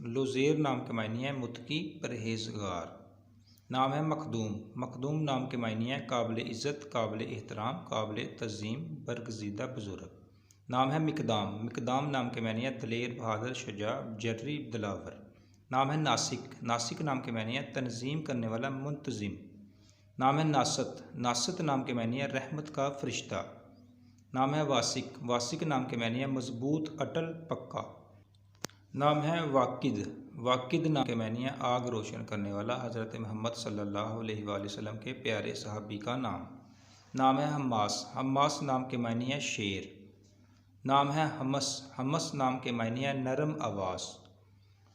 लुज़ेर नाम के मायने हैं मुत्की परहेजगार। नाम है मखदूम। मखदूम नाम के मायने हैं काबिल इज़्ज़त, काबिल एहतराम, काबिल तज़ीम, बरगज़ीदा बुज़ुर्ग। नाम है मिकदाम। मिकदाम नाम के मायने हैं दलेर, बहादुर, शुजा, जर्री, दिलावर। नाम है नासिक। नासिक नाम के मायने हैं तंजीम करने वाला, मुंतजिम। नाम है नासत। नासत नाम के मायने हैं रहमत का फरिश्ता। नाम है वासिक। वासिक नाम के मायने हैं मजबूत, अटल, पक्का। नाम है वाकिद। वाकिद नाम के मायने हैं आग रोशन करने वाला, हज़रत मोहम्मद सल्लल्लाहु अलैहि वसल्लम के प्यारे सहाबी का नाम। नाम है हम्मास। हम्मास नाम के मायने हैं शेर। नाम है हमस। हमस नाम के मायने हैं नरम आवाज़।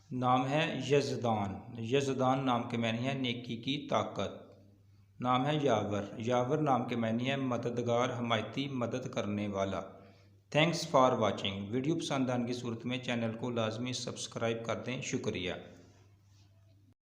नाम है यज़दान। यज़दान नाम के मायने हैं नेकी की ताकत। नाम है यावर। यावर नाम के मायने हैं मददगार, हमायती, मदद करने वाला। Thanks for watching. वीडियो पसंद आने की सूरत में चैनल को लाजमी सब्सक्राइब कर दें। शुक्रिया।